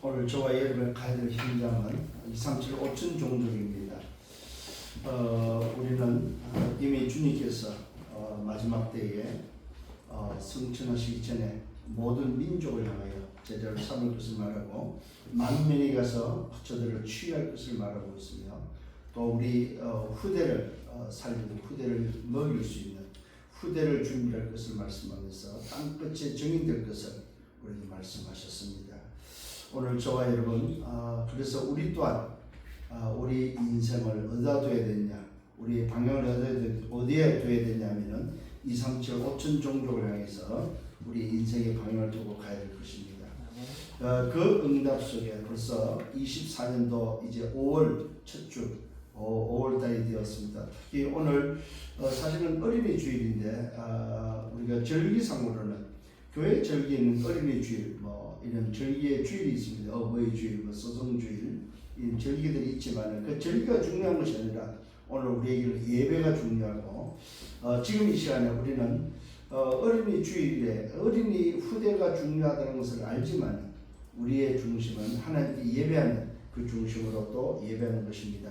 오늘 저와 여러분의 가야 될 현장은 237 5천 종족입니다. 우리는 이미 주님께서 마지막 때에 성천하시기 전에 모든 민족을 향하여 제자를 삼을 것을 말하고 만민이 가서 저들을 취할 것을 말하고 있으며, 또 우리 후대를 살리고 후대를 먹일 수 있는 후대를 준비할 것을 말씀하면서 땅끝에 정인될 것을 우리에게 말씀하셨습니다. 오늘 저와 여러분, 그래서 우리 또한 우리 인생을 어디다 둬야 되냐, 우리 방향을 어디에 둬야 되냐면은 237 5천 종족을 향해서 우리 인생의 방향을 두고 가야 될 것입니다. 그 응답 속에 벌써 24년도 이제 5월 첫 주 5월 달이 되었습니다. 특히 오늘 사실은 어린이 주일인데 우리가 절기상으로는 교회 절기에는 어린이 주일, 이런 절기의 주일이 있습니다. 어버이 주일, 소성 주일, 이런 절기들이 있지만 그 절기가 중요한 것이 아니라 오늘 우리에게는 예배가 중요하고, 지금 이 시간에 우리는 어린이 주일에 어린이 후대가 중요하다는 것을 알지만 우리의 중심은 하나님께 예배하는 그 중심으로 또 예배하는 것입니다.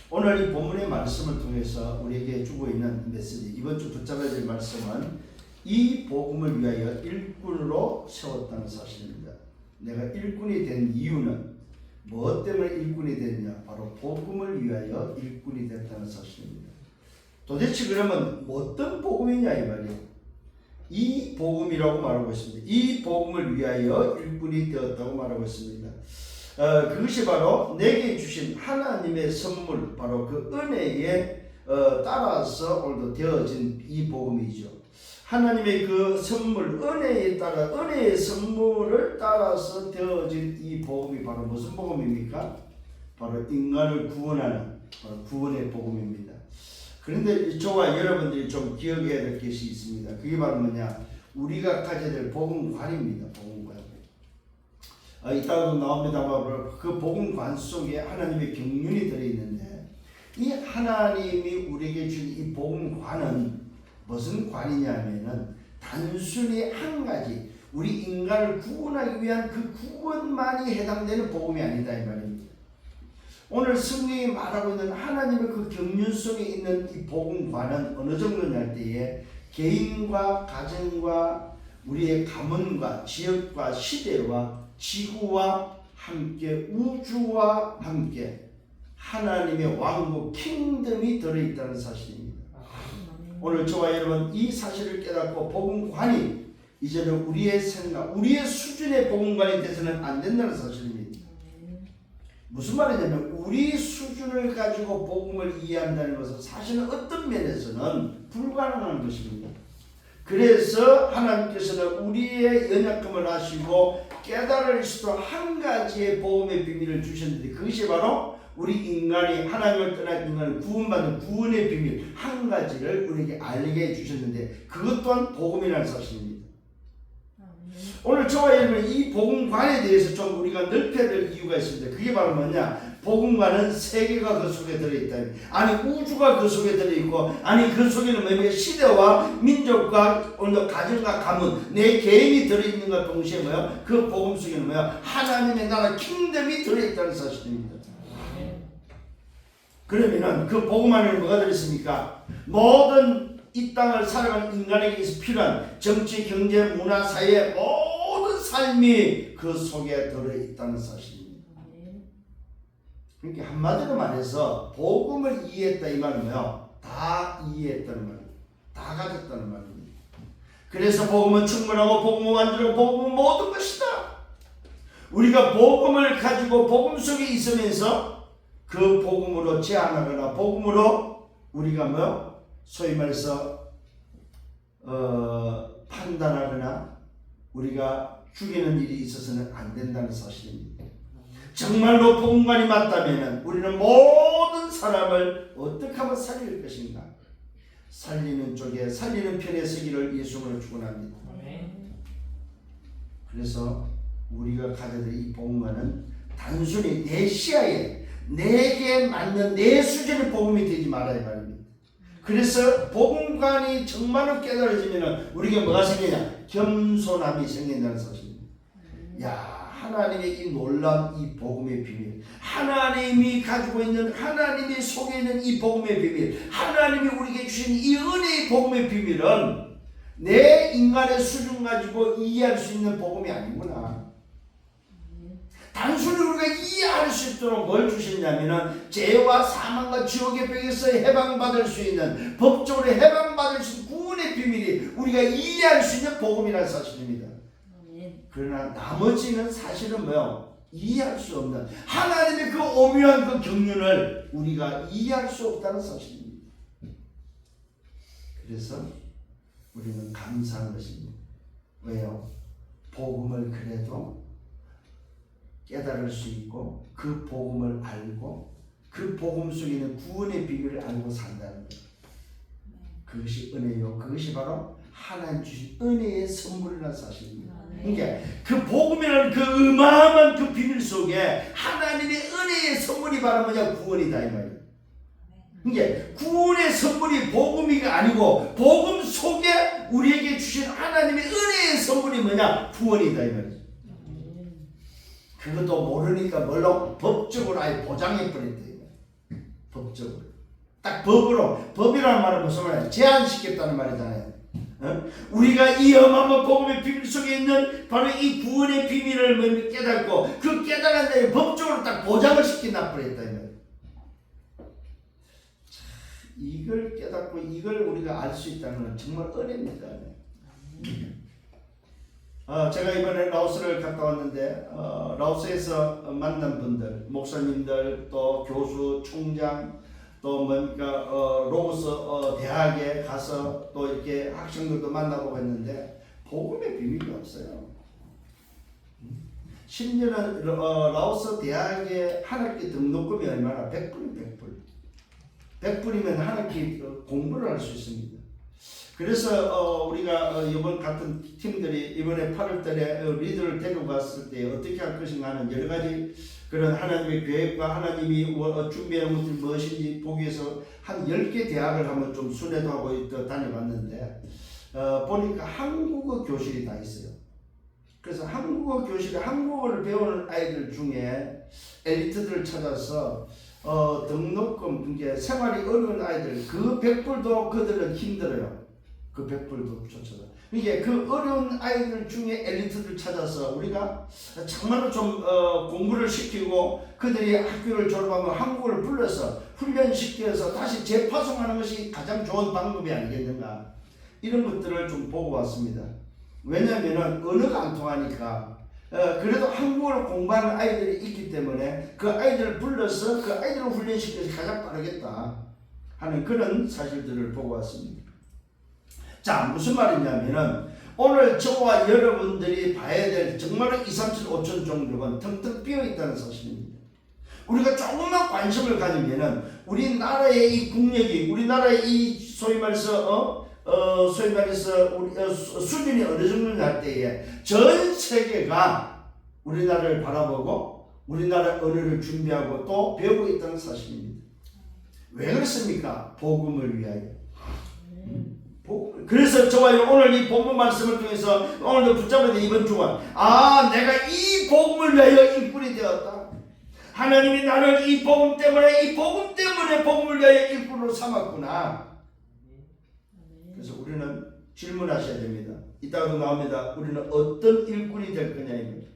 오늘 이 본문의 말씀을 통해서 우리에게 주고 있는 메시지, 이번 주 붙잡아야 될 말씀은 이 복음을 위하여 일꾼으로 세웠다는 사실입니다. 내가 일꾼이 된 이유는 무엇 때문에 일꾼이 됐냐? 바로 복음을 위하여 일꾼이 됐다는 사실입니다. 도대체 그러면 어떤 복음이냐 이 말이에요. 이 복음이라고 말하고 있습니다. 이 복음을 위하여 일꾼이 되었다고 말하고 있습니다. 그것이 바로 내게 주신 하나님의 선물, 바로 그 은혜에 따라서 오늘도 되어진 이 복음이죠. 하나님의 그 선물, 은혜에 따라, 은혜의 선물을 따라서 되어진 이 복음이 바로 무슨 복음입니까? 바로 인간을 구원하는 바로 구원의 복음입니다. 그런데 저와 여러분들이 좀 기억해야 될 것이 있습니다. 그게 바로 뭐냐? 우리가 가져야 될 복음관입니다. 복음관. 이따가도 나옵니다만 그 복음관 속에 하나님의 경륜이 들어있는데, 이 하나님이 우리에게 준 이 복음관은 무슨 관이냐면은 단순히 한 가지, 우리 인간을 구원하기 위한 그 구원만이 해당되는 복음이 아니다 이 말입니다. 오늘 성경이 말하고 있는 하나님의 그 경륜 속에 있는 이 복음관은 어느 정도냐 할 때에 개인과 가정과 우리의 가문과 지역과 시대와 지구와 함께 우주와 함께 하나님의 왕국 킹덤이 들어있다는 사실입니다. 오늘 저와 여러분 이 사실을 깨닫고 복음관이 이제는 우리의 생각, 우리의 수준의 복음관이 돼서는 안 된다는 사실입니다. 무슨 말이냐면 우리 수준을 가지고 복음을 이해한다는 것은 사실은 어떤 면에서는 불가능한 것입니다. 그래서 하나님께서는 우리의 연약함을 아시고 깨달을 수 있도록 한 가지의 복음의 비밀을 주셨는데, 그것이 바로 우리 인간이 하나님을 떠난 인간을 구원받는 구원의 비밀 한 가지를 우리에게 알게 해주셨는데, 그것 또한 복음이라는 사실입니다. 오늘 저와 여러분 이 복음관에 대해서 좀 우리가 넓혀야 될 이유가 있습니다. 그게 바로 뭐냐? 복음관은 세계가 그 속에 들어있다. 아니 우주가 그 속에 들어있고, 아니 그 속에는 뭐냐? 시대와 민족과 오늘 가정과 가문, 내 개인이 들어있는 것 동시에 뭐야? 그 복음 속에는 뭐야? 하나님의 나라 킹덤이 들어있다는 사실입니다. 그러면은 그 복음 안에 뭐가 들어있습니까? 모든 이 땅을 살아가는 인간에게 필요한 정치, 경제, 문화, 사회 모든 삶이 그 속에 들어있다는 사실입니다. 그러니까 한마디로 말해서 복음을 이해했다 이 말은 뭐예요? 다 이해했다는 말이에요. 다 가졌다는 말입니다. 그래서 복음은 충분하고 복음은 완전하고 복음은 모든 것이다. 우리가 복음을 가지고 복음 속에 있으면서 그 복음으로 제한하거나 복음으로 우리가 뭐 소위 말해서 판단하거나 우리가 죽이는 일이 있어서는 안 된다는 사실입니다. 정말로 복음관이 맞다면 우리는 모든 사람을 어떻게 하면 살릴 것인가? 살리는 쪽에, 살리는 편에 서기를 예수님으로 축원합니다. 그래서 우리가 가져야 될 이 복음관은 단순히 내 시야에 내게 맞는 내 수준의 복음이 되지 말아야 말입니다. 그래서 복음관이 정말로 깨달아지면 우리가 뭐가 생기냐? 겸손함이 생긴다는 사실입니다. 야, 하나님의 이 놀라운 이 복음의 비밀, 하나님이 가지고 있는 하나님이 속에 있는 이 복음의 비밀, 하나님이 우리에게 주신 이 은혜의 복음의 비밀은 내 인간의 수준 가지고 이해할 수 있는 복음이 아니구나. 단순히 우리가 이해할 수 있도록 뭘 주셨냐면은 죄와 사망과 지옥의 벽에서 해방받을 수 있는, 법적으로 해방받을 수 있는 구원의 비밀이 우리가 이해할 수 있는 복음이라는 사실입니다. 그러나 나머지는 사실은 뭐요? 이해할 수 없는 하나님의 그 오묘한 그 경륜을 우리가 이해할 수 없다는 사실입니다. 그래서 우리는 감사한 것입니다. 왜요? 복음을 그래도 깨달을 수 있고 그 복음을 알고 그 복음 속에 있는 구원의 비밀을 알고 산다는 것. 그것이 은혜요. 그것이 바로 하나님 주신 은혜의 선물이라는 사실입니다. 그러니까 그 복음이라는 그 어마어마한 그 비밀 속에 하나님의 은혜의 선물이 바로 뭐냐? 구원이다 이 말이에요. 그러니까 구원의 선물이 복음이가 아니고 복음 속에 우리에게 주신 하나님의 은혜의 선물이 뭐냐? 구원이다 이 말이에요. 그것도 모르니까 뭘로? 법적으로 아예 보장해 버렸다. 법적으로. 딱 법으로. 법이라는 말은 무슨 말이야? 제한시켰다는 말이잖아요. 우리가 이 어마어마한 복음의 비밀 속에 있는 바로 이 구원의 비밀을 깨닫고 그 깨달은 데 법적으로 딱 보장을 시켜놔 버렸다. 이걸 깨닫고 이걸 우리가 알 수 있다는 건 정말 은혜입니다. 제가 이번에 라오스를 갔다 왔는데 라오스에서 만난 분들, 목사님들, 또 교수, 총장, 또 뭡니까 로고스 대학에 가서 또 이렇게 학생들도 만나보고 했는데 복음의 비밀이 없어요. 심지어는 라오스 대학의 한 학기 등록금이 얼마나? 100불. 100불이면 한 학기 공부를 할 수 있습니다. 그래서 우리가 이번 같은 팀들이 이번에 8월달에 리더를 데리고 갔을 때 어떻게 할 것인가 하는 여러 가지 그런 하나님의 계획과 하나님이 준비한 것들이 무엇인지 보기 위해서 한 10개 대학을 한번 좀 순회도 하고 다녀봤는데 보니까 한국어 교실이 다 있어요. 그래서 한국어 교실에 한국어를 배우는 아이들 중에 엘리트들을 찾아서 등록금, 그게 생활이 어려운 아이들, 그 100불도 그들은 힘들어요. 그 100불도 조차도. 이게 그 어려운 아이들 중에 엘리트들 찾아서 우리가 정말로 좀 공부를 시키고 그들이 학교를 졸업하면 한국어를 불러서 훈련시켜서 다시 재파송하는 것이 가장 좋은 방법이 아니겠는가. 이런 것들을 좀 보고 왔습니다. 왜냐하면 언어가 안 통하니까 그래도 한국어를 공부하는 아이들이 있기 때문에 그 아이들을 불러서 그 아이들을 훈련시켜서 가장 빠르겠다 하는 그런 사실들을 보고 왔습니다. 자, 무슨 말이냐면은 오늘 저와 여러분들이 봐야 될 정말로 2, 3, 7, 5천 종족은 텅텅 비어 있다는 사실입니다. 우리가 조금만 관심을 가지면은 우리나라의 이 국력이, 우리나라의 이 소위 말해서 우리 수준이 어느 정도냐 할 때에 전 세계가 우리나라를 바라보고 우리나라 언어를 준비하고 또 배우고 있다는 사실입니다. 왜 그렇습니까? 복음을 위하여. 그래서 저와 오늘 이 본문 말씀을 통해서 오늘도 붙잡아야 돼. 이번 주간 내가 이 복음을 위하여 일꾼이 되었다. 하나님이 나를 이 복음 때문에 복음을 위하여 일꾼으로 삼았구나. 그래서 우리는 질문하셔야 됩니다. 이따가도 나옵니다. 우리는 어떤 일꾼이 될 거냐 이거죠.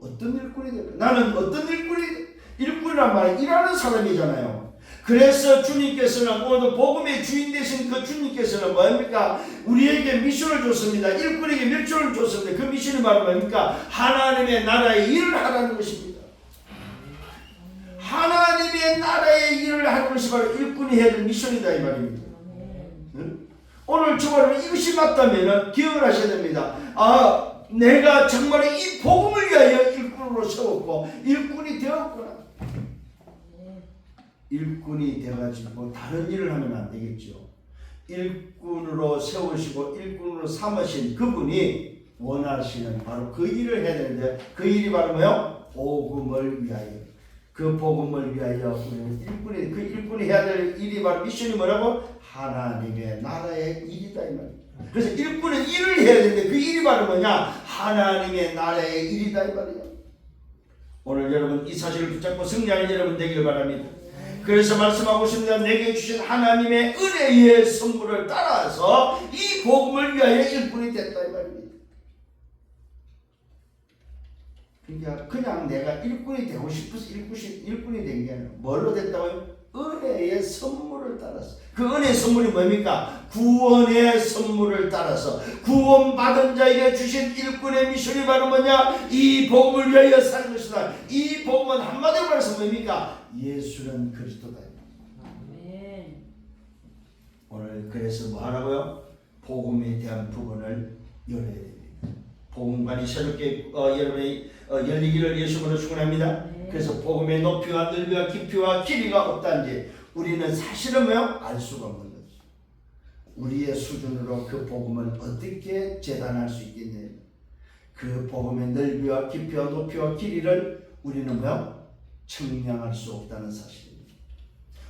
어떤 일꾼이 될 거냐. 나는 어떤 일꾼이란 말은 일하는 사람이잖아요. 그래서 주님께서는 오늘 복음의 주인 되신 그 주님께서는 뭐입니까? 우리에게 미션을 줬습니다. 일꾼에게 미션을 줬습니다. 그 미션이 바로 뭡니까? 하나님의 나라의 일을 하라는 것입니다. 하나님의 나라의 일을 하는 것이 바로 일꾼이 해야 될 미션이다 이 말입니다. 오늘 저와 이것이 맞다면 기억을 하셔야 됩니다. 내가 정말 이 복음을 위하여 일꾼으로 세웠고 일꾼이 되었구나. 일꾼이 되어가지고 다른 일을 하면 안 되겠죠. 일꾼으로 세우시고 일꾼으로 삼으신 그분이 원하시는 바로 그 일을 해야 되는데 그 일이 바로 뭐요? 복음을 위하여. 그 복음을 위하여 우리는 그 일꾼이 해야 될 일이 바로 미션이 뭐라고? 하나님의 나라의 일이다 이 말이에요. 그래서 일꾼은 일을 해야 되는데 그 일이 바로 뭐냐? 하나님의 나라의 일이다 이 말이에요. 오늘 여러분 이 사실을 붙잡고 승리하는 여러분 되길 바랍니다. 그래서 말씀하고 있습니다. 내게 주신 하나님의 은혜의 선물을 따라서 이 복음을 위하여 일꾼이 됐다 이 말입니다. 그러니까 그냥 내가 일꾼이 되고 싶어서 일꾼이 된 게 아니라 뭘로 됐다고요? 은혜의 선물을 따라서. 그 은혜의 선물이 뭡니까? 구원의 선물을 따라서 구원받은 자에게 주신 일꾼의 미션이 바로 뭐냐? 이 복음을 위하여 사는 것이다. 이 복음은 한마디로 말해서 뭡니까? 예수는 그리스도다. 아멘. 오늘 그래서 뭐 하라고요? 복음에 대한 부분을 열어야 됩니다. 복음관이 새롭게 여러분이 열리기를 예수님으로 축원합니다. 그래서 복음의 높이와 넓이와 깊이와 길이가 없다는지 우리는 사실은 뭐요? 알 수가 없는 거죠. 우리의 수준으로 그 복음을 어떻게 재단할 수 있겠냐? 그 복음의 넓이와 깊이와 높이와 길이를 우리는 뭐요? 측량할 수 없다는 사실입니다.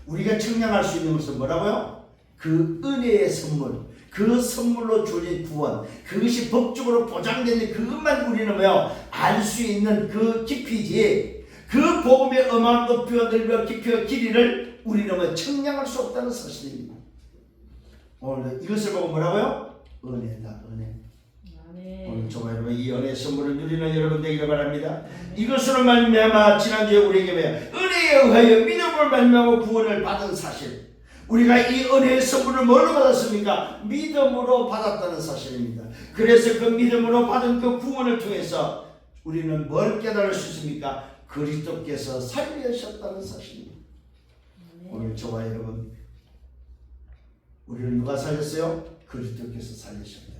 우리가 측량할 수 있는 것은 뭐라고요? 그 은혜의 선물, 그 선물로 주어진 구원, 그것이 법적으로 보장되는 그것만 우리는 뭐요? 알 수 있는 그 깊이지, 그 복음의 어마어마한 높이와 넓이와 깊이와 길이를 우리는 뭐 측량할 수 없다는 사실입니다. 오늘 이것을 보고 뭐라고요? 은혜다, 은혜. 오늘 저와 여러분 이 은혜의 선물을 누리는 여러분 되기를 바랍니다. 이것으로 말미암아 지난주에 우리에게 은혜에 의하여 믿음을 말미암아 구원을 받은 사실, 우리가 이 은혜의 선물을 뭘로 받았습니까? 믿음으로 받았다는 사실입니다. 그래서 그 믿음으로 받은 그 구원을 통해서 우리는 뭘 깨달을 수 있습니까? 그리스도께서 살리셨다는 사실입니다. 오늘 저와 여러분, 우리를 누가 살렸어요? 그리스도께서 살리셨다.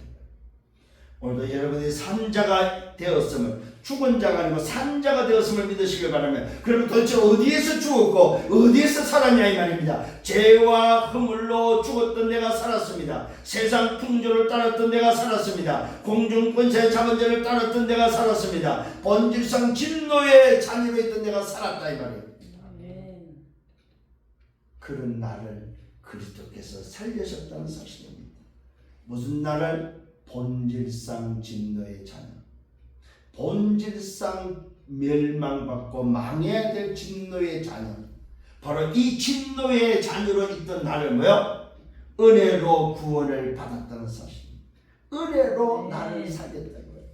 오늘도 여러분이 산자가 되었음을, 죽은 자가 아니고 산자가 되었음을 믿으시길 바라며, 그럼 도대체 어디에서 죽었고 어디에서 살았냐 이 말입니다. 죄와 허물로 죽었던 내가 살았습니다. 세상 풍조를 따랐던 내가 살았습니다. 공중 권세 잡은 자를 따랐던 내가 살았습니다. 본질상 진노의 자녀로 있던 내가 살았다 이 말이에요. 그런 나를 그리스도께서 살려셨다는 사실입니다. 무슨 나를? 본질상 진노의 자녀, 본질상 멸망받고 망해야 될 진노의 자녀, 바로 이 진노의 자녀로 있던 나를 뭐요? 은혜로 구원을 받았다는 사실입니다. 은혜로 나를 살렸다는 거예요.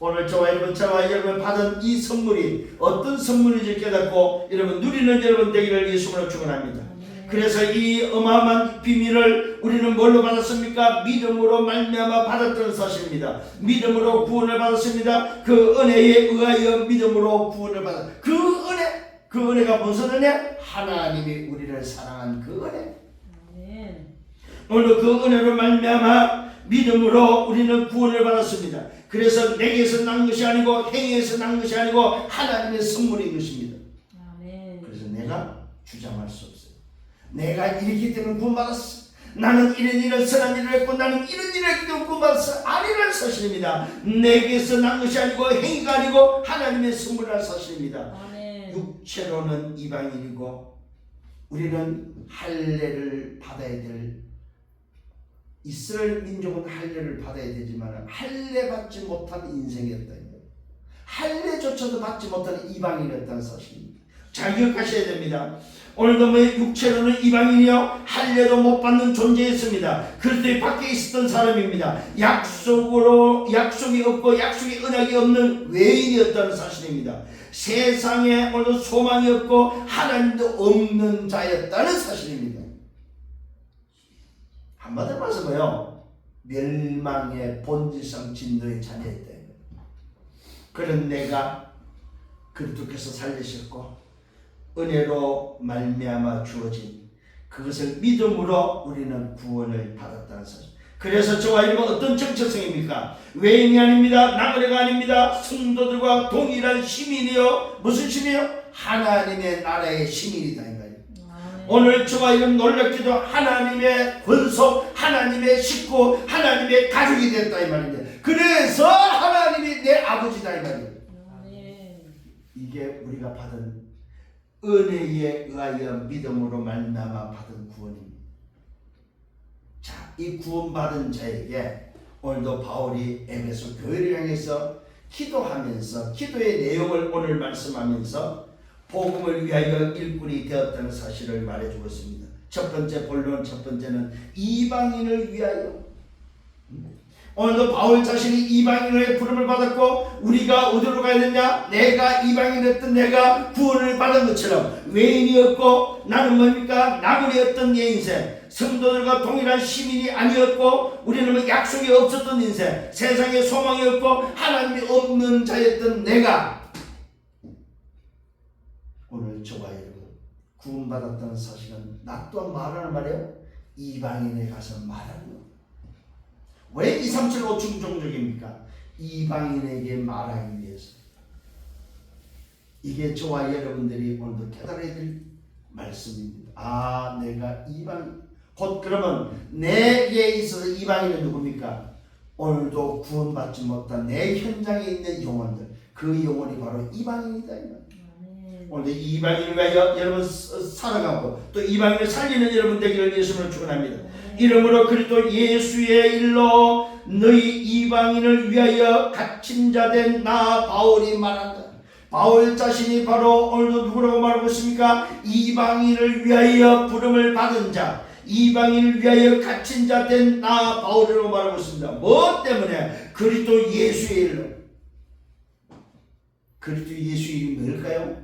오늘 저와 여러분 받은 이 선물이 어떤 선물인지 깨닫고 여러분 누리는 여러분 되기를 예수님으로 축원합니다. 그래서 이 어마어마한 비밀을 우리는 뭘로 받았습니까? 믿음으로 말미암아 받았던 사실입니다. 믿음으로 구원을 받았습니다. 그 은혜에 의하여 믿음으로 구원을 받았. 그 은혜가 무슨 은혜? 하나님이 우리를 사랑한 그 은혜. 오늘 그 은혜로 말미암아 믿음으로 우리는 구원을 받았습니다. 그래서 내게서 난 것이 아니고 행위에서 난 것이 아니고 하나님의 선물인 것입니다. 그래서 내가 주장할 수 없어요. 내가 이렇기 때문에 구원받았어. 나는 이런 선한 일을 했고 나는 이런 일을 했기 때문에 구원받았어. 아니라는 사실입니다. 내게서 난 것이 아니고 행위가 아니고 하나님의 선물이라는 사실입니다. 육체로는 이방인이고 우리는 할례를 받아야 될, 이스라엘 민족은 할례를 받아야 되지만 할례 받지 못한 인생이었다. 할례조차도 받지 못한 이방인이었다는 사실입니다. 잘 기억하셔야 됩니다. 오늘도 뭐 육체로는 이방인이요 할례도 못 받는 존재였습니다. 그리스도의 밖에 있었던 사람입니다. 약속이 없고 약속의 언약이 없는 외인이었다는 사실입니다. 세상에 오늘도 소망이 없고 하나님도 없는 자였다는 사실입니다. 한마디로 말해서 뭐요? 멸망의 본질상 진노의 자녀였다. 그런 내가 그리스도께서 살리셨고 은혜로 말미암아 주어진 그것을 믿음으로 우리는 구원을 받았다는 사실. 그래서 저와 여러분 어떤 정체성입니까? 외인이 아닙니다. 나그네가 아닙니다. 성도들과 동일한 시민이요. 무슨 시민이요? 하나님의 나라의 시민이다. 오늘 저와 여러분 놀랍게도 하나님의 권속, 하나님의 식구, 하나님의 가족이 됐다 이 말입니다. 그래서 하나님이 내 아버지다 이 말이에요. 이게 우리가 받은 은혜에 의하여 믿음으로 말미암아 받은 구원입니다. 자, 이 구원받은 자에게 오늘도 바울이 에베소 교회를 향해서 기도하면서 기도의 내용을 오늘 말씀하면서 복음을 위하여 일꾼이 되었다는 사실을 말해주고 있습니다. 첫 번째 본론, 첫 번째는 이방인을 위하여. 오늘도 바울 자신이 이방인의 부름을 받았고 우리가 어디로 가야 되냐? 내가 이방인이었던 내가 구원을 받은 것처럼 외인이었고 나는 뭡니까? 나그네였던 내 인생, 성도들과 동일한 시민이 아니었고 우리는 약속이 없었던 인생, 세상에 소망이 없고 하나님이 없는 자였던 내가 오늘 저와 여러분 구원받았다는 사실은 나 또한 말하는 말이에요. 이방인에 가서 말하는 거. 왜 237 5충종적입니까? 이방인에게 말하기 위해서. 이게 저와 여러분들이 오늘도 깨달아야 될 말씀입니다. 아, 내가 이방인. 곧 그러면 내게 있어서 이방인은 누굽니까? 오늘도 구원받지 못한 내 현장에 있는 영혼들, 그 영혼이 바로 이방인이다. 오늘 이방인을 위하여 여러분 살아가고 또 이방인을 살리는 여러분 되기를 예수님을 축원합니다. 이러므로 그리스도 예수의 일로 너희 이방인을 위하여 갇힌 자 된 나 바울이 말한다. 바울 자신이 바로 오늘도 누구라고 말하고 있습니까? 이방인을 위하여 부름을 받은 자, 이방인을 위하여 갇힌 자 된 나 바울이라고 말하고 있습니다. 뭐 때문에? 그리스도 예수의 일로. 그리스도 예수의 이름이 뭘까요?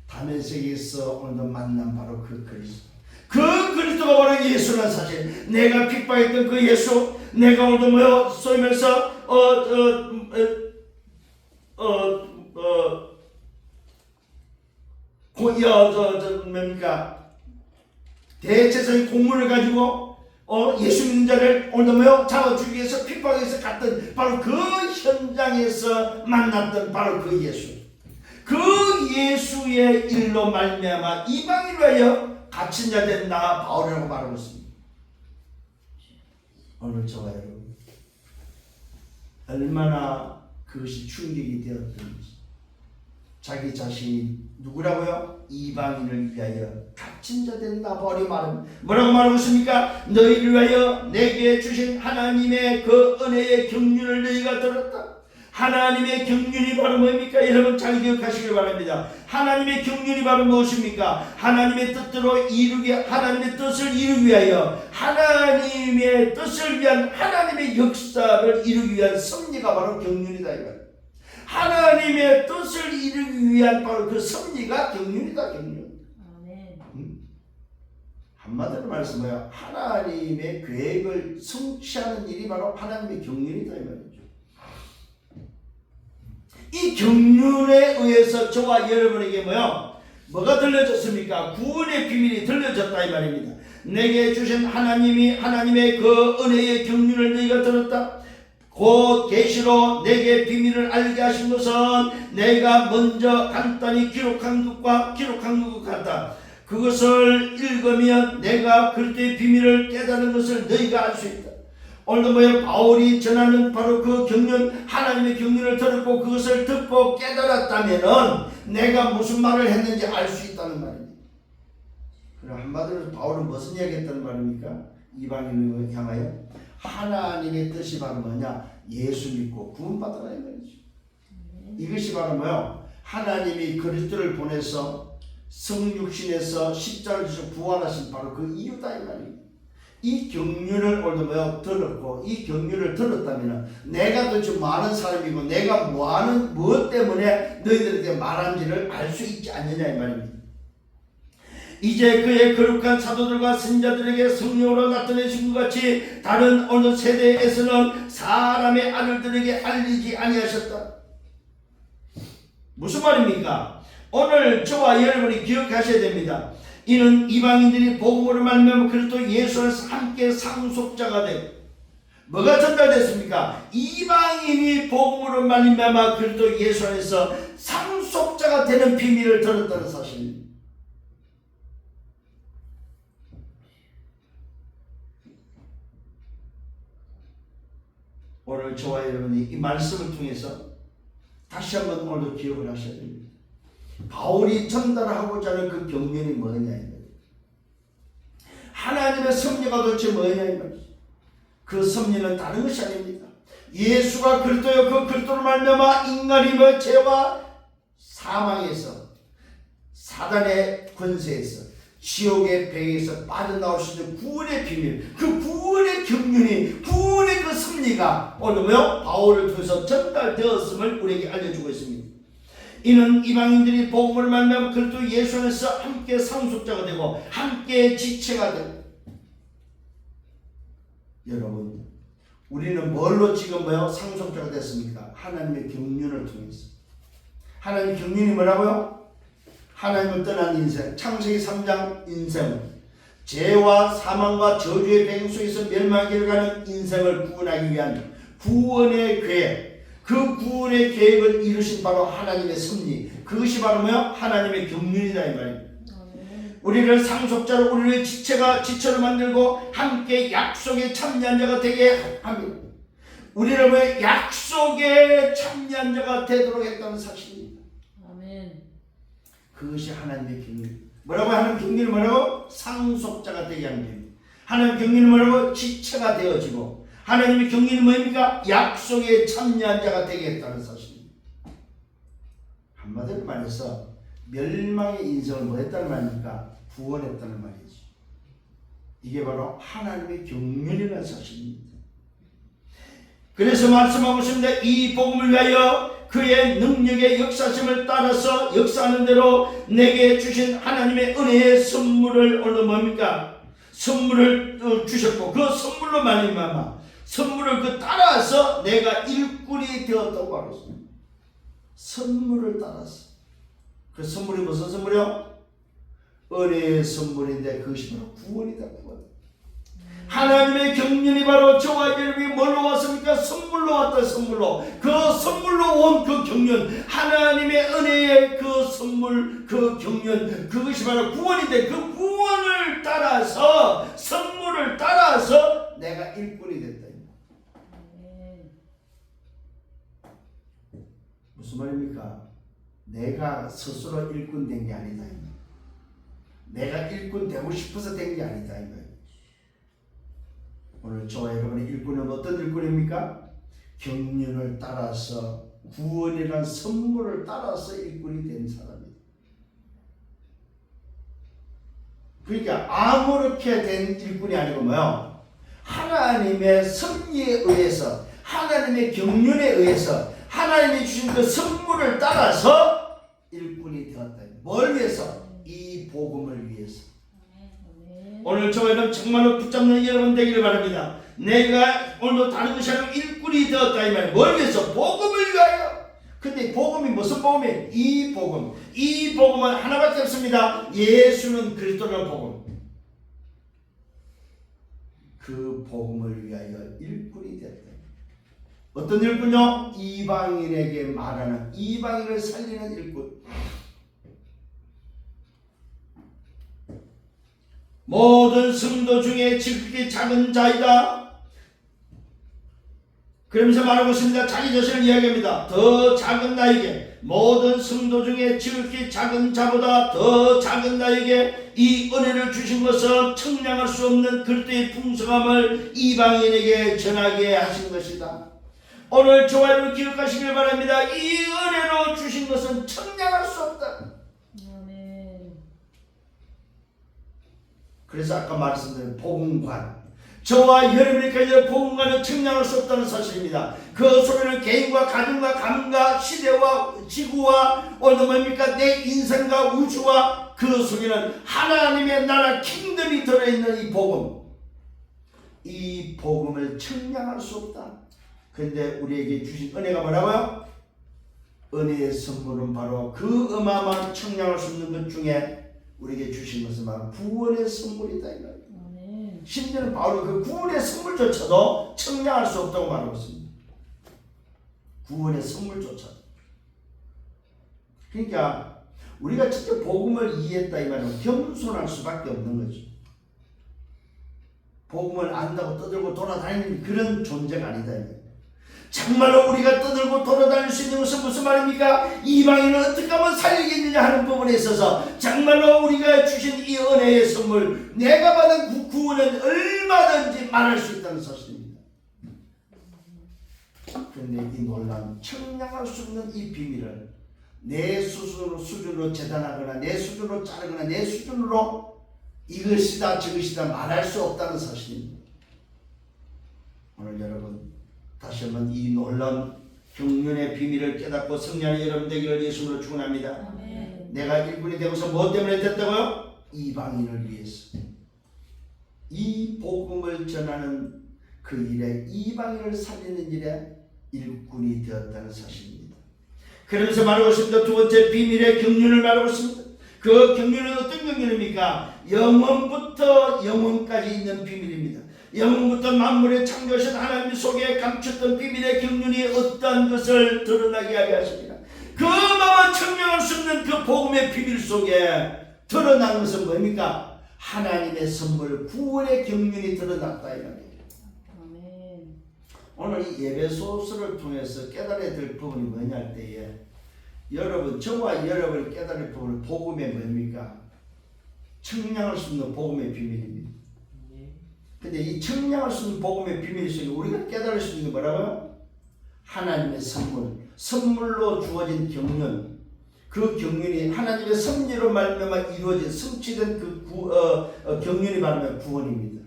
다메섹에서 오늘도 만난 바로 그 그리스도. 그 그리스도가 바로 예수라는 사실. 내가 핍박했던 그 예수, 내가 오늘도 쏘면서 뭡니까? 대제사장의 공문을 가지고 예수 믿는 자를 오늘도 잡아 죽이기 위해서 핍박해서 갔던 바로 그 현장에서 만났던 바로 그 예수. 그 예수의 일로 말미암아 이방인을 위하여 갇힌 자 된 나 바울이라고 말하고 있습니다. 오늘 저와 여러분 얼마나 그것이 충격이 되었던지, 자기 자신이 누구라고요? 이방인을 위하여 갇힌 자 된 나 바울이 뭐라고 말하고 있습니까? 너희를 위하여 내게 주신 하나님의 그 은혜의 경륜을 너희가 들었다. 하나님의 경륜이 바로 뭡니까? 여러분 잘 기억하시길 바랍니다. 하나님의 경륜이 바로 무엇입니까? 하나님의 뜻대로 하나님의 뜻을 이루기 위하여, 하나님의 뜻을 위한 하나님의 역사를 이루기 위한 섭리가 바로 경륜이다 이거예요. 하나님의 뜻을 이루기 위한 바로 그 섭리가 경륜이다, 경륜. 한마디로 말씀하여 하나님의 계획을 성취하는 일이 바로 하나님의 경륜이다 이 말이죠. 이 경륜에 의해서 저와 여러분에게 뭐가 들려졌습니까? 구원의 비밀이 들려졌다 이 말입니다. 내게 주신 하나님의 그 은혜의 경륜을 너희가 들었다. 곧 계시로 내게 비밀을 알게 하신 것은 내가 먼저 간단히 기록한 것과 같다. 그것을 읽으면 내가 그리스도의 비밀을 깨닫는 것을 너희가 알 수 있다. 오늘도 바울이 전하는 바로 그 경륜, 하나님의 경륜을 들었고 그것을 듣고 깨달았다면은 내가 무슨 말을 했는지 알 수 있다는 말입니다. 그럼 한마디로 바울은 무슨 이야기 했다는 말입니까? 이방인을 향하여 하나님의 뜻이 바로 뭐냐? 예수 믿고 구원받으라 이 말이죠. 이것이 바로 하나님이 그리스도를 보내서 성육신에서 십자가를 지셔 부활하신 바로 그 이유다 이 말입니다. 이 경륜을 오늘도 들었고 이 경륜을 들었다면 내가 도대체 뭐하는 사람이고 내가 무엇 때문에 너희들에게 말한지를 알 수 있지 않느냐 이 말입니다. 이제 그의 거룩한 사도들과 선자들에게 성령으로 나타내신 것 같이 다른 어느 세대에서는 사람의 아들들에게 알리지 아니하셨다. 무슨 말입니까? 오늘 저와 여러분이 기억하셔야 됩니다. 이는 이방인들이 복음으로 말미암아 그리스도 예수 안에서 함께 상속자가 되고, 뭐가 전달됐습니까? 이방인이 복음으로 말미암아 그리스도 예수 안에서 상속자가 되는 비밀을 들었다는 사실입니다. 오늘 저와 여러분이 이 말씀을 통해서 다시 한번 오늘도 기억을 하셔야 됩니다. 바울이 전달하고자 하는 그 경륜이 뭐냐 이 말이에요. 하나님의 섭리가 도대체 뭐냐 이 말이에요. 그 섭리는 다른 것이 아닙니다. 예수가 그리스도요, 그 그리스도로 말미암아 인간이 죄와 사망에서 사단의 권세에서 지옥의 배에서 빠져나올 수 있는 구원의 비밀, 그 구원의 경륜이, 구원의 그 섭리가 오늘 바울을 통해서 전달되었음을 우리에게 알려주고 있습니다. 이는 이방인들이 복음을 말미암아 그리스도 예수 안에서 함께 상속자가 되고 함께 지체가 되고. 여러분, 우리는 뭘로 지금 상속자가 됐습니까? 하나님의 경륜을 통해서. 하나님의 경륜이 뭐라고요? 하나님을 떠난 인생, 창세기 3장 인생은 죄와 사망과 저주의 배경 속에서 멸망하기를 가는 인생을 구원하기 위한 구원의 계획, 그 구원의 계획을 이루신 바로 하나님의 섭리, 그것이 바로 하나님의 경륜이다 이 말입니다. 우리를 상속자로, 우리를 지체로 만들고 함께 약속에 참여한 자가 되게 합니다. 우리를 약속에 참여한 자가 되도록 했다는 사실입니다. 그것이 하나님의 경륜. 뭐라고? 하나님의 경륜은 뭐라고? 상속자가 되게 하는 경륜. 하나님의 경륜은 뭐라고? 지체가 되어지고. 하나님의 경륜은 뭡니까? 약속에 참여한 자가 되게 했다는 사실입니다. 한마디로 말해서 멸망의 인생을 뭐 했다는 말입니까? 구원했다는 말이지. 이게 바로 하나님의 경륜이라는 사실입니다. 그래서 말씀하고 있습니다. 이 복음을 위하여 그의 능력의 역사심을 따라서 역사하는 대로 내게 주신 하나님의 은혜의 선물을 오늘 뭡니까? 선물을 주셨고 그 선물로 말미암아 선물을 따라서 내가 일꾼이 되었다고 하고 있습니다. 선물을 따라서. 그 선물이 무슨 선물이요? 은혜의 선물인데 그것이 바로 구원이다. 구원. 하나님의 경륜이 바로 저와 여러분이 뭘로 왔습니까? 선물로 왔다. 선물로. 그 선물로 온 그 경륜, 하나님의 은혜의 그 선물, 그 경륜, 그것이 바로 구원인데 그 구원을 따라서, 선물을 따라서 내가 일꾼이 됐다. 무슨 말입니까? 내가 스스로 일꾼 된 게 아니다. 내가 일꾼 되고 싶어서 된 게 아니다. 오늘 저와 여러분의 일꾼은 어떤 일꾼입니까? 경륜을 따라서, 구원이라는 선물을 따라서 일꾼이 된 사람입니다. 그러니까 아무렇게 된 일꾼이 아니고 하나님의 섭리에 의해서, 하나님의 경륜에 의해서 하나님이 주신 그 선물을 따라서 일꾼이 되었다. 뭘 위해서? 이 복음을 위해서. 오늘 저희는 정말로 붙잡는 여러분 되기를 바랍니다. 내가 오늘도 다른 것이 아니라 일꾼이 되었다 이 말이에요. 뭘 위해서? 복음을 위하여. 근데 복음이 무슨 복음이에요? 이 복음. 이 복음은 하나밖에 없습니다. 예수는 그리스도라는 복음. 그 복음을 위하여 일꾼이 되었다. 어떤 일꾼요? 이방인에게 말하는, 이방인을 살리는 일꾼. 모든 성도 중에 지극히 작은 자이다. 그러면서 말하고 있습니다. 자기 자신을 이야기합니다. 더 작은 나에게, 모든 성도 중에 지극히 작은 자보다 더 작은 나에게 이 은혜를 주신 것은 청량할 수 없는 그리스도의 풍성함을 이방인에게 전하게 하신 것이다. 오늘 저와 여러분 기억하시길 바랍니다. 이 은혜로 주신 것은 청량할 수 없다. 그래서 아까 말씀드린 복음관, 저와 여러분이 가진 복음관은 청량할 수 없다는 사실입니다. 그 소리는 개인과 가정과 가문과 시대와 지구와 오늘 뭡니까? 내 인생과 우주와 그 속에는 하나님의 나라 킹덤이 들어있는 이 복음, 이 복음을 청량할 수 없다. 그런데 우리에게 주신 은혜가 뭐라고요? 은혜의 선물은 바로 그 어마어마한 청량할 수 없는 것 중에 우리에게 주신 것은 바로 구원의 선물이다. 심지어는 바울은 그 구원의 선물조차도 청량할 수 없다고 말하고 있습니다. 구원의 선물조차도. 그러니까 우리가 진짜 복음을 이해했다 이 말은 겸손할 수밖에 없는 거죠. 복음을 안다고 떠들고 돌아다니는 그런 존재가 아니다. 정말로 우리가 떠들고 돌아다닐 수 있는 것은 무슨 말입니까? 이방인을 어떻게 하면 살리겠느냐 하는 부분에 있어서 정말로 우리가 주신 이 은혜의 선물, 내가 받은 구원은 얼마든지 말할 수 있다는 사실입니다. 그런데 이 놀라운 청량할 수 없는 이 비밀을 내 수준으로 재단하거나 내 수준으로 자르거나 내 수준으로 이것이다 저것이다 말할 수 없다는 사실입니다. 오늘 여러분 다시 한번 이 놀라운 경륜의 비밀을 깨닫고 승리하는 여러분 되기를 예수님으로 축원합니다. 내가 일꾼이 되고서 뭐 때문에 됐다고요? 이방인을 위해서. 이 복음을 전하는 그 일에 이방인을 살리는 일에 일꾼이 되었다는 사실입니다. 그러면서 말하고 있습니다. 두 번째 비밀의 경륜을 말하고 있습니다. 그 경륜은 어떤 경륜입니까? 영원부터 영원까지 있는 비밀입니다. 영원부터 만물의 창조하신 하나님 속에 감췄던 비밀의 경륜이 어떠한 것을 드러나게 하게 하십니다. 그 마음을 청량할 수 없는 그 복음의 비밀 속에 드러난 것은 뭡니까? 하나님의 선물 구원의 경륜이 드러났다 이 말이에요. 오늘 이 예배소서를 통해서 깨달아야 될 부분이 뭐냐 할 때에 여러분 저와 여러분을 깨달을 부분은 복음의 뭡니까? 청량할 수 없는 복음의 비밀입니다. 근데 이 청량할 수 없는 복음의 비밀 속에 우리가 깨달을 수 있는 게 뭐라고요? 하나님의 선물로 주어진 경륜, 그 경륜이 하나님의 섭리로 말미암아 이루어진 성취된 그 경륜이 말하면 구원입니다.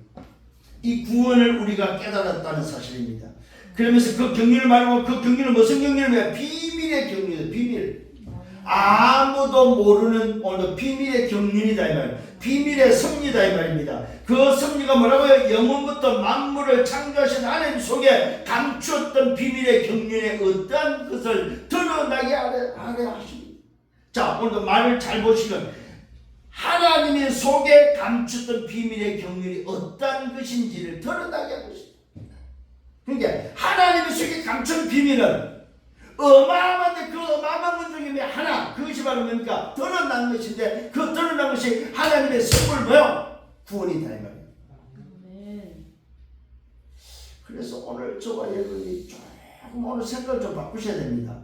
이 구원을 우리가 깨달았다는 사실입니다. 그러면서 그 경륜을 말하고 그 경륜은 무슨 경륜이냐? 비밀의 경륜이다. 비밀. 아무도 모르는 오늘 비밀의 경륜이다 이 말이에요. 비밀의 섭리다 이 말입니다. 그 섭리가 뭐라고요? 영원부터 만물을 창조하신 하나님 속에 감추었던 비밀의 경륜의 어떠한 것을 드러나게 하려 하십니다. 자, 오늘도 말을 잘 보시면 하나님의 속에 감추었던 비밀의 경륜이 어떠한 것인지를 드러나게 하고 있습니다. 그러니까 하나님의 속에 감춘 비밀은 어마어마한데 그 어마어마한 것 중에 하나, 그것이 바로 뭡니까? 드러난 것인데 그 드러난 것이 하나님의 선물 뭐요? 구원이다 이 말이에요. 그래서 오늘 저와 여러분이 조금 오늘 생각을 좀 바꾸셔야 됩니다.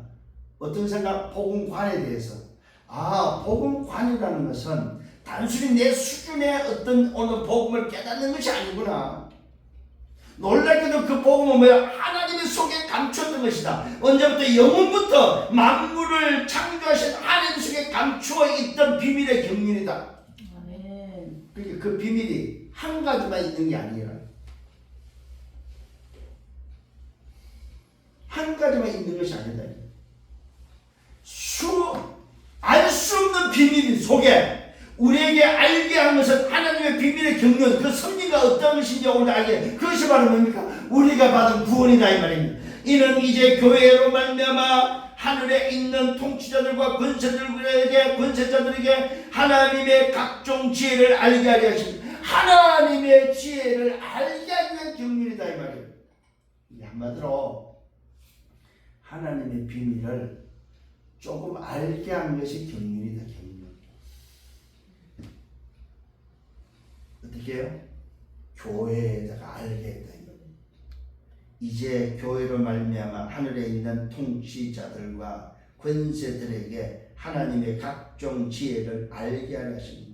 어떤 생각? 복음관에 대해서. 복음관이라는 것은 단순히 내 수준의 어떤 오늘 복음을 깨닫는 것이 아니구나. 놀랍게도 그 복음은 뭐야? 하나님의 속에 감추었던 것이다. 언제부터? 영원부터 만물을 창조하신 하나님 속에 감추어 있던 비밀의 경륜이다. 그러니까 그 비밀이 한 가지만 있는 게 아니라 한 가지만 있는 것이 아니다. 알 수 없는 비밀 속에 우리에게 알게 한 것은 하나님의 비밀의 경륜, 그 섭리가 어떤 것인지 오늘 알게, 그것이 바로 뭡니까? 우리가 받은 구원이다 이 말입니다. 이는 이제 교회로 말미암아 하늘에 있는 통치자들과 권세자들에게 하나님의 각종 지혜를 알게 하려 하십니다. 하나님의 지혜를 알게 하기 위한 경륜이다 이 말이에요. 한마디로 하나님의 비밀을 조금 알게 한 것이 경륜이다. 경륜. 어떻게 해요? 교회에다가 알게 했다. 이제 교회로 말미암아 하늘에 있는 통치자들과 권세들에게 하나님의 각종 지혜를 알게 하려 하십니다.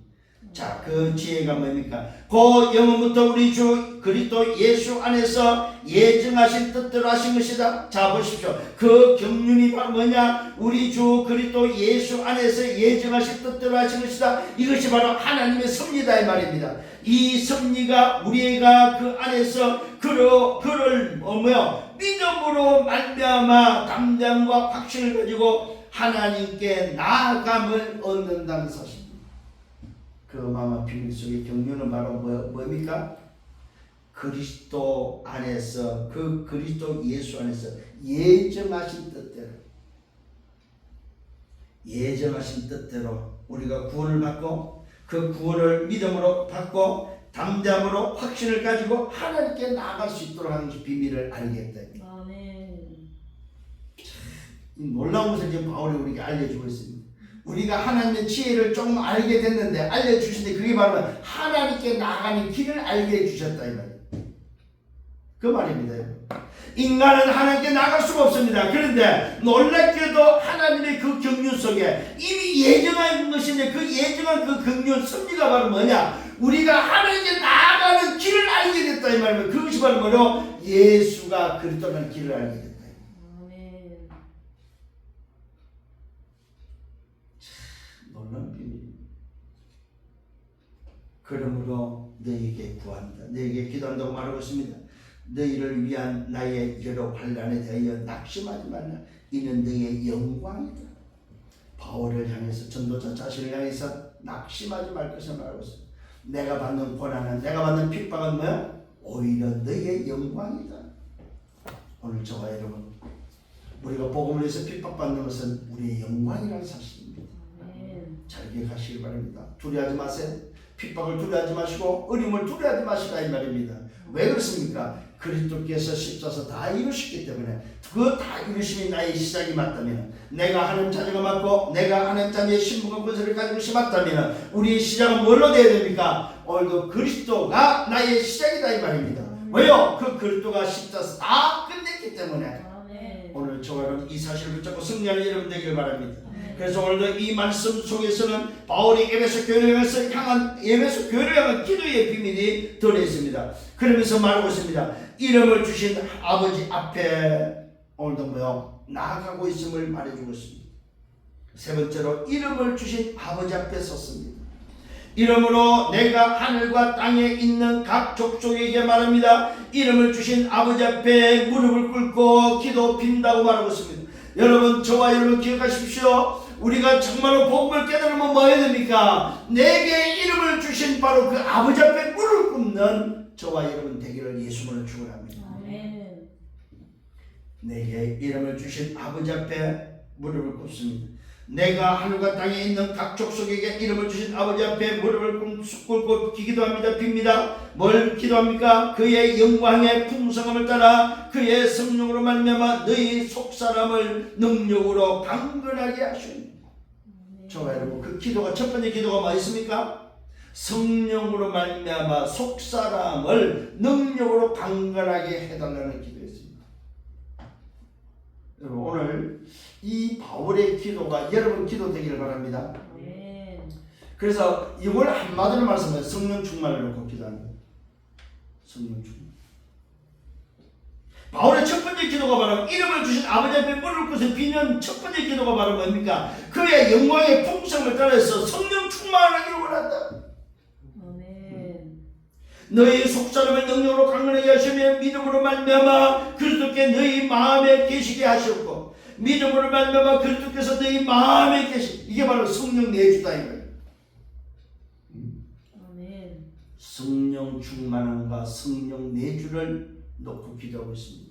자, 그 지혜가 뭡니까? 그 영원부터 우리 주 그리스도 예수 안에서 예정하신 뜻대로 하신 것이다. 자, 보십시오. 그 경륜이 바로 뭐냐? 우리 주 그리스도 예수 안에서 예정하신 뜻대로 하신 것이다. 이것이 바로 하나님의 섭리다 이 말입니다. 이 섭리가 우리가 그 안에서 그를 믿음으로 말미암아 담대함과 확신을 가지고 하나님께 나아감을 얻는다는 사실입니다. 그 마마 비밀 속의 경륜은 바로 뭡니까? 그리스도 안에서, 그 그리스도 예수 안에서 예정하신 뜻대로 우리가 구원을 받고 그 구원을 믿음으로 받고 담대함으로 확신을 가지고 하나님께 나아갈 수 있도록 하는 비밀을 알겠다. 이 놀라운 것을 지금 바울이 우리에게 알려주고 있습니다. 우리가 하나님의 지혜를 조금 알게 됐는데, 알려주신데 그게 바로 하나님께 나아가는 길을 알게 해주셨다 이 말이에요. 그 말입니다. 인간은 하나님께 나갈 수가 없습니다. 그런데 놀랍게도 하나님의 그 경륜 속에 이미 예정한 것인데, 그 예정한 그 경륜 섭리가 바로 뭐냐? 우리가 하나님께 나아가는 길을 알게 됐다 이 말이에요. 그것이 바로 뭐로? 예수가 그리스도라는 길을 알게 됐다. 그러므로 너희에게 구한다. 너희에게 기도한다고 말하고 있습니다. 너희를 위한 나의 여러 환난에 대하여 낙심하지 말라. 이는 너희의 영광이다. 바울을 향해서, 전도자 자신을 향해서 낙심하지 말 것을 말하고 있습니다. 내가 받는 고난은, 내가 받는 핍박은 뭐야? 오히려 너희의 영광이다. 오늘 저와 여러분, 우리가 복음을 위해서 핍박받는 것은 우리의 영광이라는 사실입니다. 잘 기억하시기 바랍니다. 두려워하지 마세요. 핍박을 두려워하지 마시고 어려움을 두려워하지 마시라 이 말입니다. 왜 그렇습니까? 그리스도께서 십자서 다 이루셨기 때문에, 그 다 이루심이 나의 시작이 맞다면, 내가 하는 자녀가 맞고 내가 하는 자녀의 신분과 권세를 가지고 있이 맞다면, 우리의 시작은 뭘로 되어야 됩니까? 오늘도 그리스도가 나의 시작이다 이 말입니다. 왜요? 그 그리스도가 십자서 다 끝냈기 때문에. 오늘 저와 여러분 이 사실을 붙잡고 승리하는 여러분 되기를 바랍니다. 그래서 오늘도 이 말씀 속에서는 바울이 에베소 교회를 향한 기도의 비밀이 들어있습니다. 그러면서 말하고 있습니다. 이름을 주신 아버지 앞에 오늘도 뭐요? 나아가고 있음을 말해주고 있습니다. 세 번째로 이름을 주신 아버지 앞에 섰습니다. 이름으로 내가 하늘과 땅에 있는 각 족속에게 말합니다. 이름을 주신 아버지 앞에 무릎을 꿇고 기도 빈다고 말하고 있습니다. 여러분, 저와 여러분 기억하십시오. 우리가 정말로 복음을 깨달으면 뭐 해야 됩니까? 내게 이름을 주신 바로 그 아버지 앞에 무릎을 꿇는 저와 여러분 되기를 예수님으로 축원합니다. 아멘. 내게 이름을 주신 아버지 앞에 무릎을 꿇습니다. 내가 하늘과 땅에 있는 각 족속에게 이름을 주신 아버지 앞에 무릎을 꿇고 기도합니다. 빕니다. 뭘 기도합니까? 그의 영광의 풍성함을 따라 그의 성령으로 말미암아 너희 속사람을 능력으로 강건하게 하시니. 저와 여러분, 그 기도가, 첫 번째 기도가 뭐 있습니까? 성령으로 말미암아 속사람을 능력으로 강건하게 해달라는 기도였습니다. 여러분, 오늘 이 바울의 기도가 여러분 기도 되기를 바랍니다. 그래서 이걸 한마디로 말씀하면 성령 충만을 놓고 기도합니다. 성령 충만. 바울의 첫 번째 기도가 바로 이름을 주신 아버지 앞에 무릎을 꿇어서 비는 첫 번째 기도가 바로 뭡니까? 그의 영광의 풍성을 따라서 성령 충만하기를 원한다. 너희 속사람의 능력으로 강건하게 하시며 믿음으로 말미암아 그리스도께 너희 마음에 계시게 하셨고, 믿음으로 말미암아 그리스도께서 너희 마음에 계시. 이게 바로 성령 내주다 이거예요. 성령 충만함과 성령 내주를 놓고 기도하고 있습니다.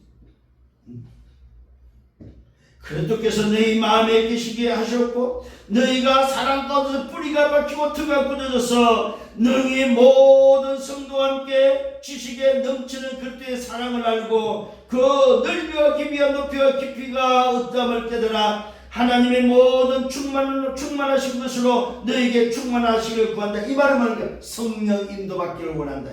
그리스도께서 너희 마음에 계시게 하셨고, 너희가 사랑 가운데서 뿌리가 박히고 틈가 굳어져서 너희 모든 성도와 함께 지식에 넘치는 그리스도의 사랑을 알고 그 넓이와 깊이와 높이와 깊이가 어떠함을 깨달아 하나님의 모든 충만하신 것으로 너에게 충만하시길 구한다. 이 말은 뭐니까? 성령 인도받기를 원한다.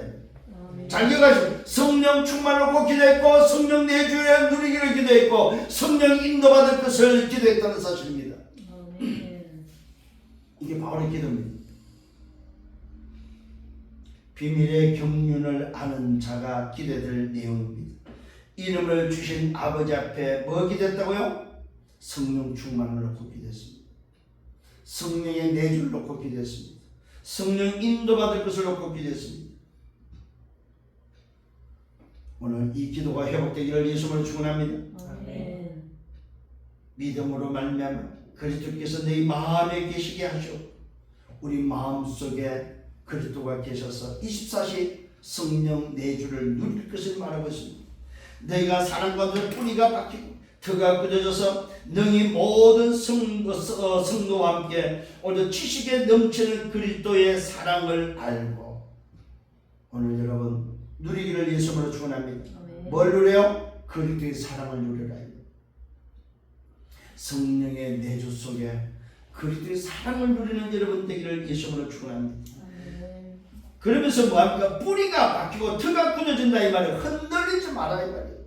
잘 기억하시고, 성령 충만을 기도했고 성령 내주에 누리기를 기도했고 성령 인도받을 것을 기도했다는 사실입니다. 이게 바울의 기도입니다. 비밀의 경륜을 아는 자가 기도될 내용입니다. 이름을 주신 아버지 앞에 뭐 기도했다고요? 성령 충만을 놓고 기도했습니다. 성령의 내주를 놓고 기도했습니다. 성령 인도받을 것을 놓고 기도했습니다. 오늘 이 기도가 회복되기를 예수님으로 축원합니다. 아멘. 믿음으로 말미암아 그리스도께서 너희 마음에 계시게 하시고, 우리 마음속에 그리스도가 계셔서 24시 성령 내주를 누릴 것을 말하고 있습니다. 너희가 사랑 가운데 뿌리가 박히고 터가 굳어져서 너희 모든 성도와 함께 오늘 지식에 넘치는 그리스도의 사랑을 알고, 오늘 여러분 누리기를 예수님으로 축원합니다. 뭘 누려요? 그리스도의 사랑을 누려라. 성령의 내주 속에 그리스도의 사랑을 누리는 여러분 되기를 예수님으로 축원합니다. 그러면서 뭐합니까? 뿌리가 박히고 터가 굳어진다 이 말이에요. 흔들리지 마라 이 말이에요.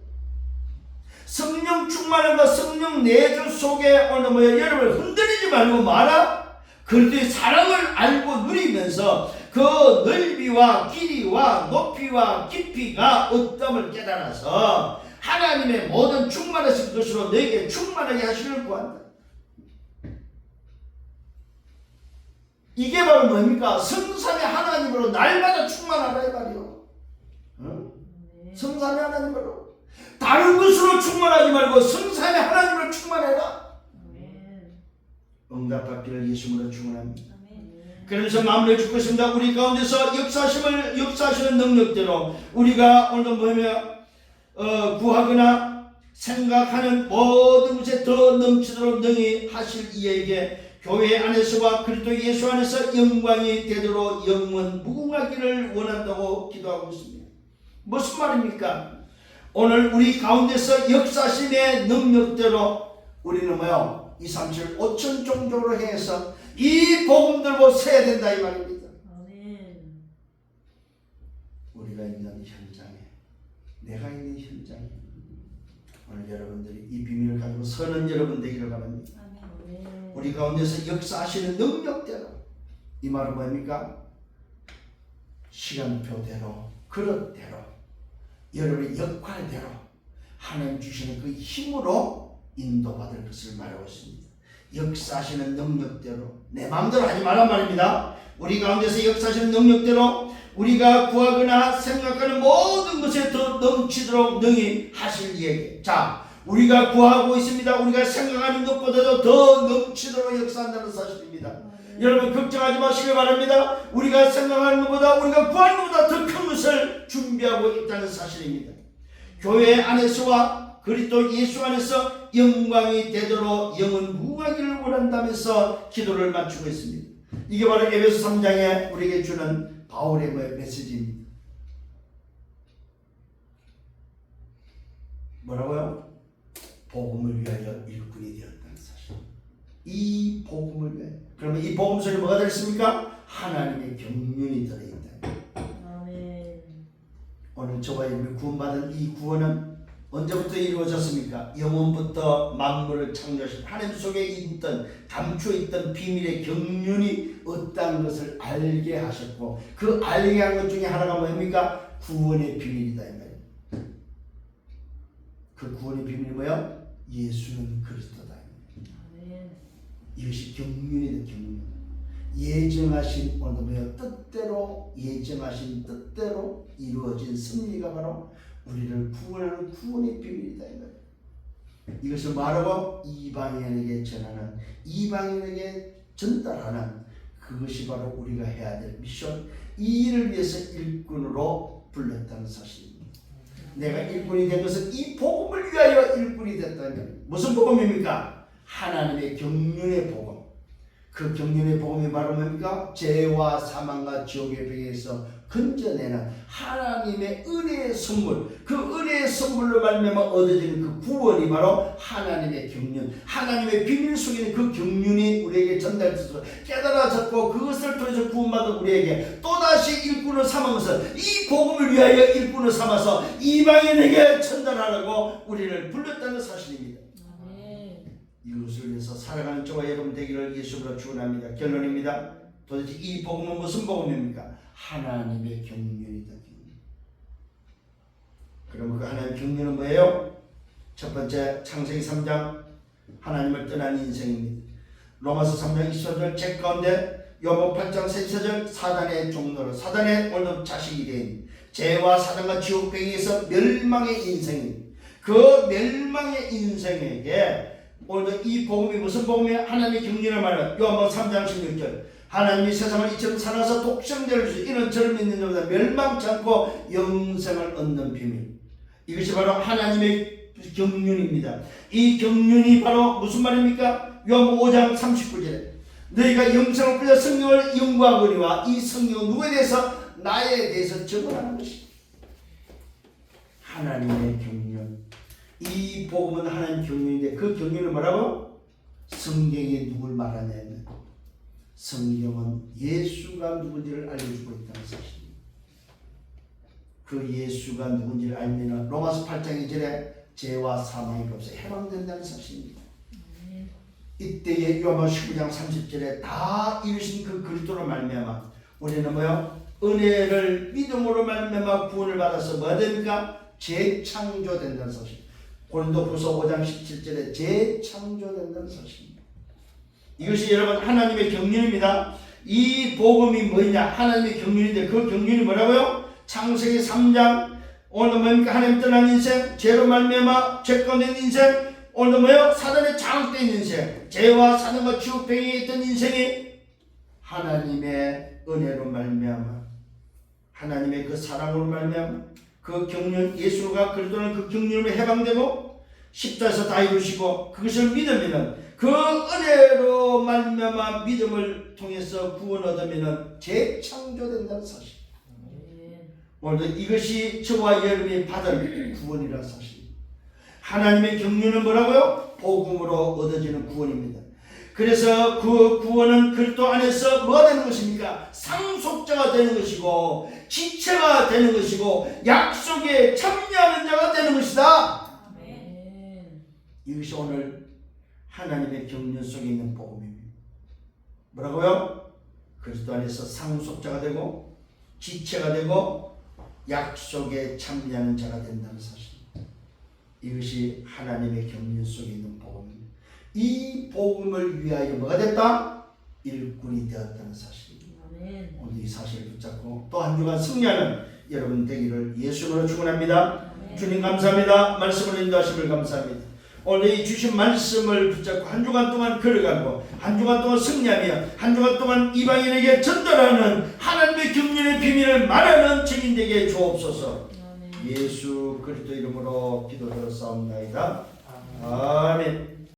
성령 충만함과 성령 내주 속에 오늘 뭐예요? 여러분 흔들리지 말고 마라. 그리스도의 사랑을 알고 누리면서 그 넓이와 길이와 높이와 깊이가 어떠함을 깨달아서 하나님의 모든 충만하신 것으로 너에게 충만하게 하시길 구한다. 이게 바로 뭡니까? 성삼의 하나님으로 날마다 충만하라 이 말이요. 성삼의 하나님으로. 다른 것으로 충만하지 말고 성삼의 하나님으로 충만해라. 응답받기를 예수님으로 축원합니다. 그러면서 마무리를 짓고 있습니다. 우리 가운데서 역사하시는 능력대로 우리가 오늘도 뭐냐면 구하거나 생각하는 모든 것에 더 넘치도록 능히 하실 이에게 교회 안에서와 그리스도 예수 안에서 영광이 되도록 영원 무궁하기를 원한다고 기도하고 있습니다. 무슨 말입니까? 오늘 우리 가운데서 역사심의 능력대로 우리는 뭐요? 2, 3, 7, 5천 종족으로 행해서 이 복음 들고 서야 된다 이 말입니다. 우리가 있는 현장에, 내가 있는 현장에 오늘 여러분들이 이 비밀을 가지고 서는 여러분 되기를 바랍니다. 우리 가운데서 역사하시는 능력대로, 이 말은 뭡니까? 시간표대로, 그릇대로, 여러분의 역할대로 하나님 주시는 그 힘으로 인도받을 것을 말하고 있습니다. 역사하시는 능력대로, 내 마음대로 하지 말란 말입니다. 우리 가운데서 역사하시는 능력대로 우리가 구하거나 생각하는 모든 것에 더 넘치도록 능히 하실 이에게. 자, 우리가 구하고 있습니다. 우리가 생각하는 것보다도 더 넘치도록 역사한다는 사실입니다. 여러분 걱정하지 마시기 바랍니다. 우리가 생각하는 것보다, 우리가 구하는 것보다 더 큰 것을 준비하고 있다는 사실입니다. 교회 안에서와 그리스도 예수 안에서 영광이 되도록 영원 무궁하기를 원한다면서 기도를 마치고 있습니다. 이게 바로 에베소 3장에 우리에게 주는 바울의 메시지입니다. 뭐라고요? 복음을 위하여 일꾼이 되었다는 사실. 이 복음을 위하여. 그러면 이 복음 속에 뭐가 들어있습니까? 하나님의 경륜이 들어있다. 아멘. 오늘 저와 여러분이 구원받은 이 구원은 언제부터 이루어졌습니까? 영원부터 만물을 창조하신 하나님 속에 있던, 감춰있던 비밀의 경륜이 어떤 것을 알게 하셨고, 그 알게 한 것 중에 하나가 뭡니까? 구원의 비밀이다 이 말이에요. 그 구원의 비밀이 뭐야? 예수는 그리스도다. 이것이 경륜이다. 경륜. 예정하신 오늘 뜻대로, 예정하신 뜻대로 이루어진 승리가 바로 우리를 구원하는 구원의 비밀이다. 이것을 말하고 이방인에게 전하는, 이방인에게 전달하는, 그것이 바로 우리가 해야 될 미션. 이 일을 위해서 일꾼으로 불렀다는 사실입니다. 내가 일꾼이 된 것은 이 복음을 위하여 일꾼이 됐다는. 무슨 복음입니까? 하나님의 경륜의 복음. 그 경륜의 복음이 바로 뭡니까? 죄와 사망과 지옥의 벽에서 건져내는 하나님의 은혜의 선물. 그 은혜의 선물로 말미암아 얻어지는 그 구원이 바로 하나님의 경륜, 하나님의 비밀 속에 있는 그 경륜이 우리에게 전달돼서 깨달아졌고, 그것을 통해서 구원받은 우리에게 또다시 일꾼을 삼아서 이 복음을 위하여 일꾼을 삼아서 이방인에게 전달하라고 우리를 불렀다는 사실입니다. 이것을 위해서 살아가는 저와 여러분 되기를 예수로 축원합니다. 결론입니다. 도대체 이 복음은 무슨 복음입니까? 하나님의 경륜이다. 그러면 그 하나님의 경륜은 뭐예요? 첫 번째, 창세기 3장 하나님을 떠난 인생입니다. 로마서 3장 24절 책 가운데 요한복음 8장 34절 사단의 종로로, 사단의 오늘 자식이 된 죄와 사단과 지옥배기에서 멸망의 인생입니다. 그 멸망의 인생에게 오늘 이 복음이 무슨 복음이에요? 하나님의 경륜을 말하는 요한복음 3장 16절 하나님이 세상을 이처럼 사랑하사 독생자를 주시 이는 저를 믿는 자마다 멸망치 않고 영생을 얻는 비밀. 이것이 바로 하나님의 경륜입니다. 이 경륜이 바로 무슨 말입니까? 요한복음 5장 39절에 너희가 영생을 끌려 성령을 연구하거니와 이 성령은 누구에 대해서? 나에 대해서 증언하는 것입니다. 하나님의 경륜. 이 복음은 하나님 경륜인데 그 경륜은 뭐라고? 성경에 누굴 말하냐면 성경은 예수가 누군지를 알려주고 있다는 사실입니다. 그 예수가 누군지를 알면 로마서 8장 2절에 죄와 사망이 없어 해방된다는 사실입니다. 이때에 요한복음 19장 30절에 다 이루신 그 그리스도로 말미암아 우리는 뭐요? 은혜를 믿음으로 말미암아 구원을 받아서 뭐가 됩니까? 재창조된다는 사실. 고린도후서 5장 17절에 재창조된다는 사실입니다. 이것이 여러분 하나님의 경륜입니다. 이 복음이 뭐냐? 하나님의 경륜인데 그 경륜이 뭐라고요? 창세기 3장 오늘 뭡니까? 하나님 떠난 인생, 죄로 말미암아 죄 가운데 있는 인생, 오늘 뭐예요? 사단에 장악된 인생, 죄와 사단과 지옥병에 있던 인생이 하나님의 은혜로 말미암아 하나님의 그 사랑으로 말미암아 그 경륜, 예수가 그리스도는 그 경륜으로 해방되고 십자에서 다 이루시고 그것을 믿으면은 그 은혜로 말미암아 믿음을 통해서 구원 얻으면은 재창조된다는 사실. 오늘도 이것이 저와 여러분이 받을 구원이라는 사실. 하나님의 경륜은 뭐라고요? 복음으로 얻어지는 구원입니다. 그래서 그 구원은 그리스도 안에서 뭐가 되는 것입니까? 상속자가 되는 것이고 지체가 되는 것이고 약속에 참여하는 자가 되는 것이다. 이것이 오늘 하나님의 경륜 속에 있는 복음입니다. 뭐라고요? 그리스도 안에서 상속자가 되고 지체가 되고 약속에 참여하는 자가 된다는 사실. 이것이 하나님의 경륜 속에 있는 복음입니다. 이 복음을 위하여 뭐가 됐다? 일꾼이 되었다는 사실. 오늘 이 사실을 붙잡고 또 한 주간 승리하는 여러분 되기를 예수님으로 축원합니다. 주님 감사합니다. 말씀을 인도하심을 감사합니다. 오늘 이 주신 말씀을 붙잡고 한 주간 동안 걸어가고 한 주간 동안 승리하며 한 주간 동안 이방인에게 전달하는 하나님의 경륜의 비밀을 말하는 증인 되게 주옵소서. 예수 그리스도 이름으로 기도드렸사옵나이다. 아멘.